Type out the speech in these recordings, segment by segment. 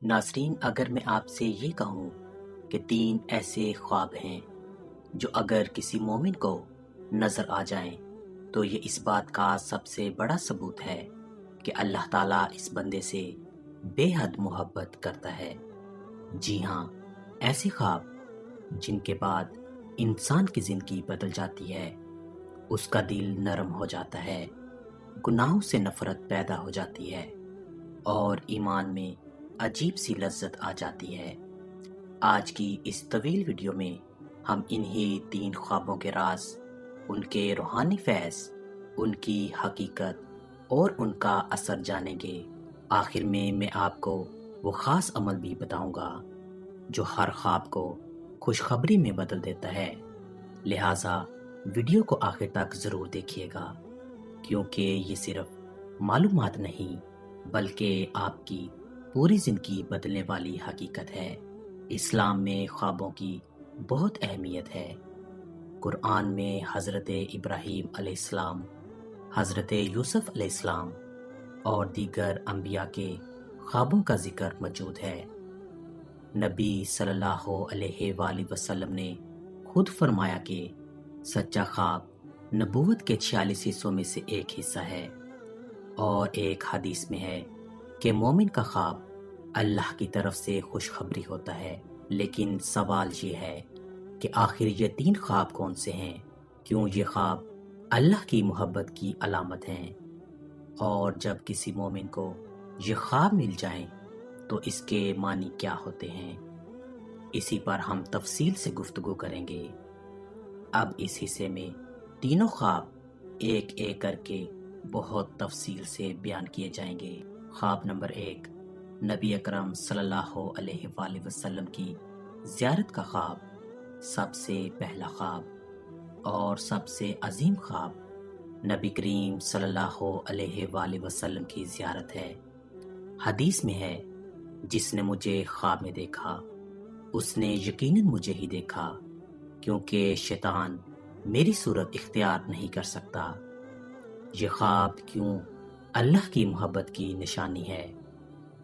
ناظرین، اگر میں آپ سے یہ کہوں کہ 3 ایسے خواب ہیں جو اگر کسی مومن کو نظر آ جائیں تو یہ اس بات کا سب سے بڑا ثبوت ہے کہ اللہ تعالیٰ اس بندے سے بے حد محبت کرتا ہے۔ جی ہاں، ایسے خواب جن کے بعد انسان کی زندگی بدل جاتی ہے، اس کا دل نرم ہو جاتا ہے، گناہوں سے نفرت پیدا ہو جاتی ہے اور ایمان میں عجیب سی لذت آ جاتی ہے۔ آج کی اس طویل ویڈیو میں ہم انہی 3 خوابوں کے راز، ان کے روحانی فیض، ان کی حقیقت اور ان کا اثر جانیں گے۔ آخر میں آپ کو وہ خاص عمل بھی بتاؤں گا جو ہر خواب کو خوشخبری میں بدل دیتا ہے۔ لہٰذا ویڈیو کو آخر تک ضرور دیکھیے گا، کیونکہ یہ صرف معلومات نہیں بلکہ آپ کی پوری زندگی بدلنے والی حقیقت ہے۔ اسلام میں خوابوں کی بہت اہمیت ہے۔ قرآن میں حضرت ابراہیم علیہ السلام، حضرت یوسف علیہ السلام اور دیگر انبیاء کے خوابوں کا ذکر موجود ہے۔ نبی صلی اللہ علیہ وآلہ وسلم نے خود فرمایا کہ سچا خواب نبوت کے 46 حصوں میں سے ایک حصہ ہے، اور ایک حدیث میں ہے کہ مومن کا خواب اللہ کی طرف سے خوشخبری ہوتا ہے۔ لیکن سوال یہ ہے کہ آخر یہ 3 خواب کون سے ہیں؟ کیوں یہ خواب اللہ کی محبت کی علامت ہیں؟ اور جب کسی مومن کو یہ خواب مل جائیں تو اس کے معنی کیا ہوتے ہیں؟ اسی پر ہم تفصیل سے گفتگو کریں گے۔ اب اس حصے میں تینوں خواب ایک ایک کر کے بہت تفصیل سے بیان کیے جائیں گے۔ خواب نمبر 1، نبی اکرم صلی اللہ علیہ وآلہ وسلم کی زیارت کا خواب۔ سب سے پہلا خواب اور سب سے عظیم خواب نبی کریم صلی اللہ علیہ وآلہ وسلم کی زیارت ہے۔ حدیث میں ہے، جس نے مجھے خواب میں دیکھا اس نے یقیناً مجھے ہی دیکھا، کیونکہ شیطان میری صورت اختیار نہیں کر سکتا۔ یہ خواب کیوں اللہ کی محبت کی نشانی ہے؟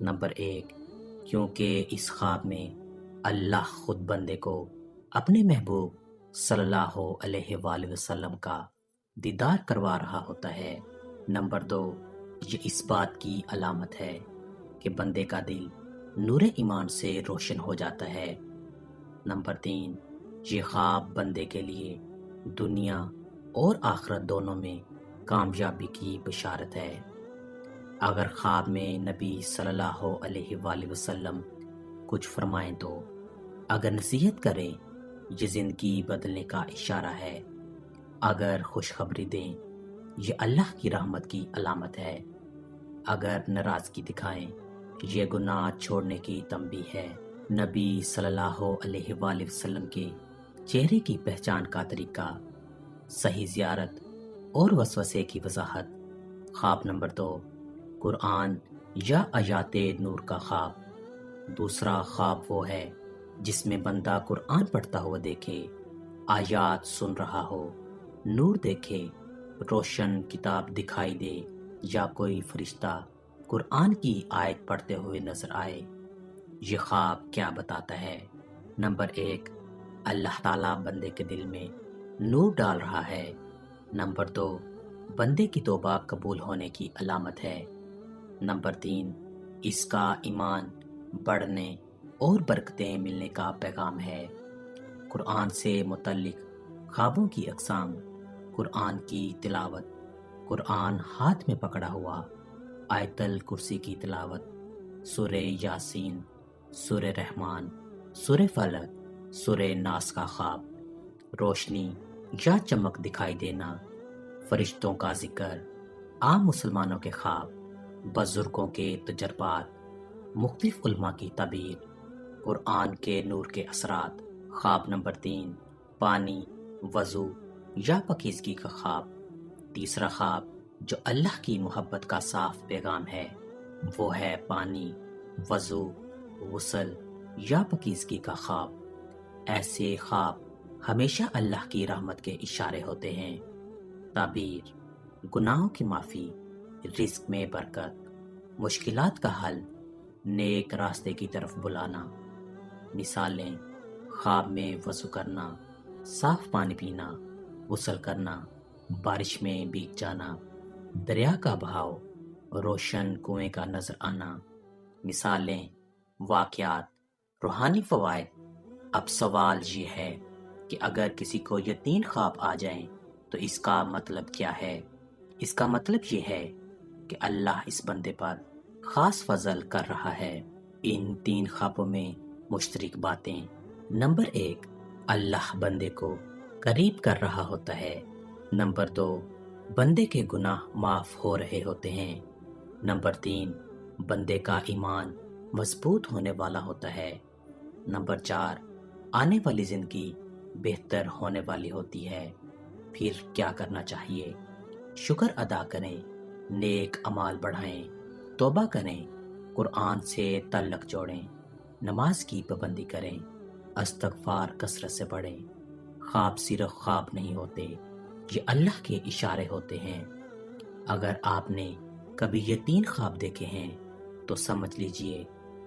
نمبر 1، کیونکہ اس خواب میں اللہ خود بندے کو اپنے محبوب صلی اللہ علیہ وآلہ وسلم کا دیدار کروا رہا ہوتا ہے۔ نمبر 2، یہ اس بات کی علامت ہے کہ بندے کا دل نور ایمان سے روشن ہو جاتا ہے۔ نمبر 3، یہ خواب بندے کے لیے دنیا اور آخرت دونوں میں کامیابی کی بشارت ہے۔ اگر خواب میں نبی صلی اللہ علیہ وآلہ وسلم کچھ فرمائیں تو اگر نصیحت کریں، یہ زندگی بدلنے کا اشارہ ہے۔ اگر خوشخبری دیں، یہ اللہ کی رحمت کی علامت ہے۔ اگر ناراضگی دکھائیں، یہ گناہ چھوڑنے کی تنبیہ ہے۔ نبی صلی اللہ علیہ وآلہ وسلم کے چہرے کی پہچان کا طریقہ، صحیح زیارت اور وسوسے کی وضاحت۔ خواب نمبر 2، قرآن یا آیات نور کا خواب۔ دوسرا خواب وہ ہے جس میں بندہ قرآن پڑھتا ہوا دیکھے، آیات سن رہا ہو، نور دیکھے، روشن کتاب دکھائی دے، یا کوئی فرشتہ قرآن کی آیت پڑھتے ہوئے نظر آئے۔ یہ خواب کیا بتاتا ہے؟ نمبر 1، اللہ تعالیٰ بندے کے دل میں نور ڈال رہا ہے۔ نمبر 2، بندے کی توبہ قبول ہونے کی علامت ہے۔ نمبر 3، اس کا ایمان بڑھنے اور برکتیں ملنے کا پیغام ہے۔ قرآن سے متعلق خوابوں کی اقسام: قرآن کی تلاوت، قرآن ہاتھ میں پکڑا ہوا، آیت الکرسی کی تلاوت، سورہ یاسین، سورہ رحمان، سورہ فلق، سورہ ناس کا خواب: روشنی یا چمک دکھائی دینا، فرشتوں کا ذکر، عام مسلمانوں کے خواب، بزرگوں کے تجربات، مختلف علماء کی تعبیر، قرآن کے نور کے اثرات۔ خواب نمبر 3، پانی، وضو یا پاکیزگی کا خواب۔ تیسرا خواب جو اللہ کی محبت کا صاف پیغام ہے وہ ہے پانی، وضو، غسل یا پاکیزگی کا خواب۔ ایسے خواب ہمیشہ اللہ کی رحمت کے اشارے ہوتے ہیں۔ تعبیر: گناہوں کی معافی، رزق میں برکت، مشکلات کا حل، نیک راستے کی طرف بلانا۔ مثالیں: خواب میں وضو کرنا، صاف پانی پینا، غسل کرنا، بارش میں بھیگ جانا، دریا کا بہاؤ، روشن کنویں کا نظر آنا۔ مثالیں، واقعات، روحانی فوائد۔ اب سوال یہ ہے کہ اگر کسی کو یہ 3 خواب آ جائیں تو اس کا مطلب کیا ہے؟ اس کا مطلب یہ ہے کہ اللہ اس بندے پر خاص فضل کر رہا ہے۔ ان 3 خوابوں میں مشترک باتیں: نمبر 1، اللہ بندے کو قریب کر رہا ہوتا ہے۔ نمبر 2، بندے کے گناہ معاف ہو رہے ہوتے ہیں۔ نمبر 3، بندے کا ایمان مضبوط ہونے والا ہوتا ہے۔ نمبر 4، آنے والی زندگی بہتر ہونے والی ہوتی ہے۔ پھر کیا کرنا چاہیے؟ شکر ادا کریں، نیک اعمال بڑھائیں، توبہ کریں، قرآن سے تعلق جوڑیں، نماز کی پابندی کریں، استغفار کثرت سے پڑھیں۔ خواب صرف خواب نہیں ہوتے، یہ اللہ کے اشارے ہوتے ہیں۔ اگر آپ نے کبھی یہ 3 خواب دیکھے ہیں تو سمجھ لیجئے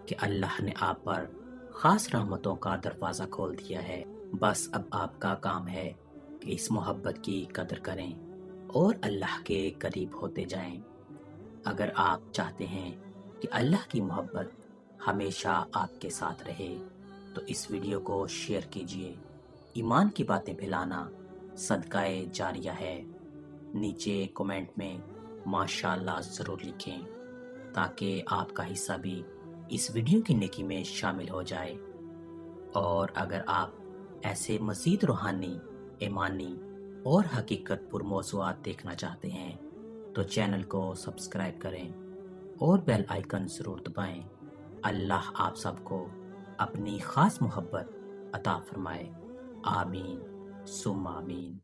کہ اللہ نے آپ پر خاص رحمتوں کا دروازہ کھول دیا ہے۔ بس اب آپ کا کام ہے کہ اس محبت کی قدر کریں اور اللہ کے قریب ہوتے جائیں۔ اگر آپ چاہتے ہیں کہ اللہ کی محبت ہمیشہ آپ کے ساتھ رہے تو اس ویڈیو کو شیئر کیجئے۔ ایمان کی باتیں پھیلانا صدقہ جاریہ ہے۔ نیچے کومنٹ میں ماشاءاللہ ضرور لکھیں تاکہ آپ کا حصہ بھی اس ویڈیو کی نیکی میں شامل ہو جائے۔ اور اگر آپ ایسے مزید روحانی، ایمانی اور حقیقت پر موضوعات دیکھنا چاہتے ہیں تو چینل کو سبسکرائب کریں اور بیل آئیکن ضرور دبائیں۔ اللہ آپ سب کو اپنی خاص محبت عطا فرمائے۔ آمین ثم آمین۔